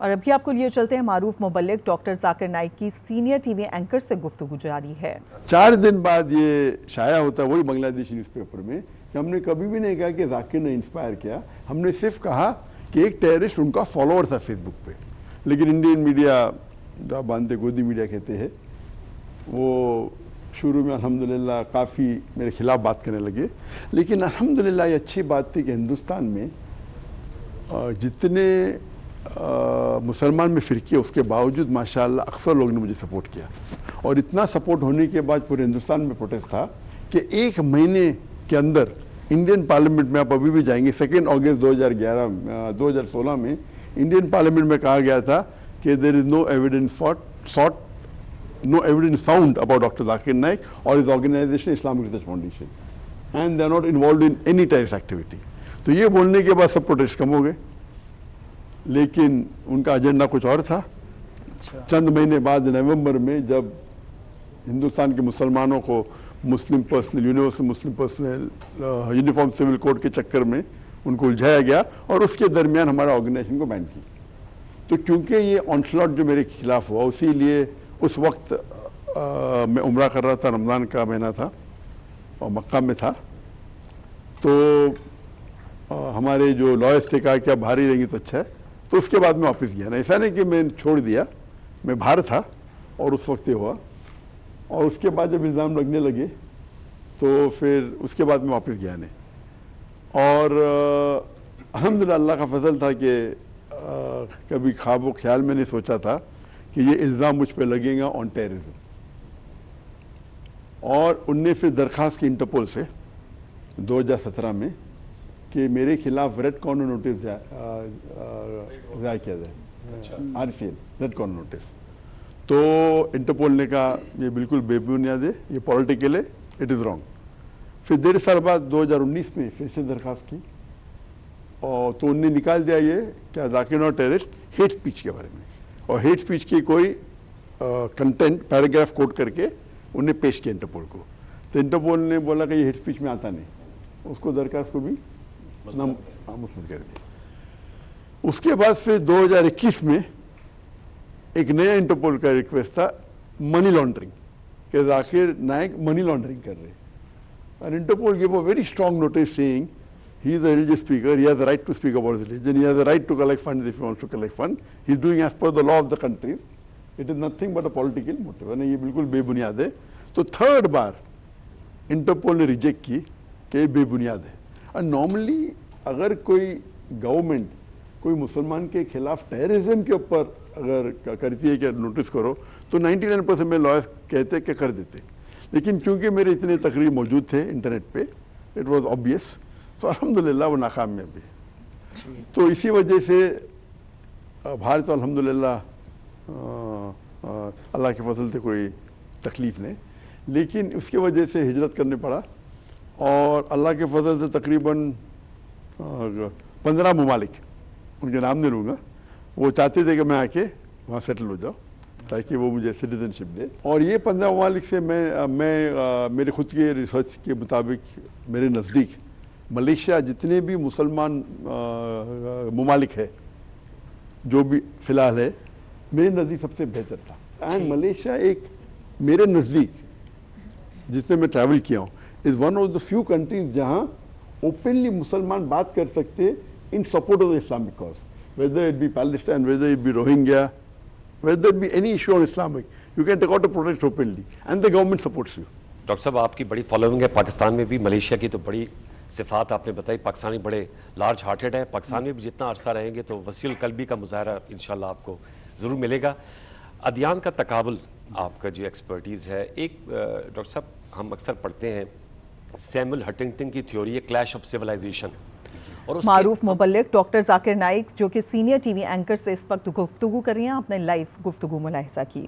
اور ابھی آپ کو لیے چلتے ہیں معروف مبلغ ڈاکٹر ذاکر نائک کی سینئر ٹی وی اینکر سے گفتگو جاری ہے۔ 4 دن بعد یہ شائع ہوتا ہے وہی بنگلہ دیشی نیوز پیپر میں کہ ہم نے کبھی بھی نہیں کہا کہ ذاکر نے انسپائر کیا، ہم نے صرف کہا کہ ایک ٹیررسٹ ان کا فالوور تھا فیس بک پہ۔ لیکن انڈین میڈیا جو آپ باندھتے گودی میڈیا کہتے ہیں، وہ شروع میں الحمدللہ کافی میرے خلاف بات کرنے لگے، لیکن الحمدللہ یہ اچھی بات تھی کہ ہندوستان میں جتنے مسلمان میں فرقے اس کے باوجود ماشاءاللہ اکثر لوگوں نے مجھے سپورٹ کیا، اور اتنا سپورٹ ہونے کے بعد پورے ہندوستان میں پروٹیسٹ تھا کہ 1 مہینے کے اندر انڈین پارلیمنٹ میں، آپ ابھی بھی جائیں گے، 2 اگست 2016 میں انڈین پارلیمنٹ میں کہا گیا تھا کہ there is no evidence found about Dr. Zakir Naik or his organization Islamic Research Foundation and they are not involved in any terrorist activity۔ تو یہ بولنے کے بعد سب پروٹیسٹ کم ہو گئے، لیکن ان کا ایجنڈا کچھ اور تھا۔ چند مہینے بعد نومبر میں جب ہندوستان کے مسلمانوں کو مسلم پرسنل یونیورسل مسلم پرسنل یونیفارم سول کوڈ کے چکر میں ان کو الجھایا گیا، اور اس کے درمیان ہمارا آرگنائزیشن کو بین کی۔ تو کیونکہ یہ آنسلاٹ جو میرے خلاف ہوا، اسی لیے اس وقت میں عمرہ کر رہا تھا، رمضان کا مہینہ تھا اور مکہ میں تھا، تو ہمارے جو لائرز تھے کہا کہ اب باہر ہی رہیں گے تو اچھا ہے، تو اس کے بعد میں واپس گیا۔ ایسا نہیں کہ میں چھوڑ دیا، میں باہر تھا اور اس وقت یہ ہوا، اور اس کے بعد جب الزام لگنے لگے تو پھر اس کے بعد میں واپس گیا نہیں۔ اور الحمدللہ اللہ کا فضل تھا کہ کبھی خواب و خیال میں نہیں سوچا تھا کہ یہ الزام مجھ پہ لگے گا آن ٹیررزم۔ اور ان نے پھر درخواست کی انٹرپول سے 2017 میں کہ میرے خلاف ریڈ کارنر نوٹس ضائع کیا جائے، RCN ریڈ کارنر نوٹس۔ تو انٹرپول نے کہا یہ بالکل بے بنیاد ہے، یہ پولیٹیکل ہے، اٹ از رانگ۔ پھر 1.5 سال بعد 2019 میں پھر سے درخواست کی، اور تو انہوں نے نکال دیا یہ کیا Zakir Naik terrorist heat speech کے بارے میں، اور ہیٹ سپیچ کی کوئی کنٹینٹ پیراگراف کوٹ کر کے انہوں نے پیش کیا انٹرپول کو۔ تو انٹرپول نے بولا کہ یہ ہیٹ سپیچ میں آتا نہیں، اس کو درخواست کو بھی مسلط کر دیا۔ اس کے بعد پھر 2021 میں ایک نیا انٹرپول کا ریکویسٹ تھا منی لانڈرنگ، کہ ذاکر نائک منی لانڈرنگ کر رہے ہیں، اور Interpol gave a very strong notice saying he is a religious speaker, he has the right to speak about his religion, he has the right to collect funds if he wants to collect funds, he is doing as per the law of the country, it is nothing but a political motive۔ یہ بالکل بے بنیاد ہے۔ تو 3rd بار Interpol نے reject کی کہ یہ بے بنیاد ہے۔ اور نارملی اگر کوئی گورنمنٹ کوئی مسلمان کے خلاف ٹیررزم کے اوپر اگر کرتی ہے کہ نوٹس کرو، تو 99% میں لائرز کہتے کہ کر دیتے، لیکن چونکہ میرے اتنے تقریر موجود تھے انٹرنیٹ پہ، اٹ واز obvious، تو الحمدللہ وہ ناکامیاب بھی۔ تو اسی وجہ سے باہر تو الحمدللہ اللہ کے فضل سے کوئی تکلیف نہیں، لیکن اس کی وجہ سے ہجرت کرنے پڑا، اور اللہ کے فضل سے تقریباً 15 ممالک، ان کے نام نہیں لوں گا، وہ چاہتے تھے کہ میں آ کے وہاں سیٹل ہو جاؤں تاکہ وہ مجھے سٹیزن شپ دے۔ اور یہ 15 ممالک سے میں میرے خود کے ریسرچ کے مطابق میرے نزدیک ملیشیا جتنے بھی مسلمان ممالک ہے جو بھی فی الحال ہے، میرے نزدیک سب سے بہتر تھا۔ اینڈ ملیشیا ایک میرے نزدیک جتنے میں ٹریول کیا ہوں is one of the few countries جہاں اوپنلی مسلمان بات کر سکتے in support of the Islamic cause, whether it be Palestine, whether it be Rohingya, whether it be any issue on Islamic, you can take out a protest openly and the government supports you۔ Doctor صاحب آپ کی بڑی following ہے پاکستان میں بھی، Malaysia کی تو بڑی صفات آپ نے بتائی، پاکستانی بڑے لارج ہارٹیڈ ہے، پاکستان میں بھی جتنا عرصہ رہیں گے تو وسیع القلبی کا مظاہرہ انشاءاللہ آپ کو ضرور ملے گا۔ ادیان کا تقابل آپ کا جو ایکسپرٹیز ہے، ایک ڈاکٹر صاحب ہم اکثر پڑھتے ہیں سیمول ہنٹنگٹن کی تھیوری ہے کلیش آف سیولائزیشن، اور معروف مبلغ ڈاکٹر ذاکر نائک جو کہ سینئر ٹی وی اینکر سے اس وقت گفتگو کر رہی ہیں، اپنے لائیو گفتگو ملاحظہ کی۔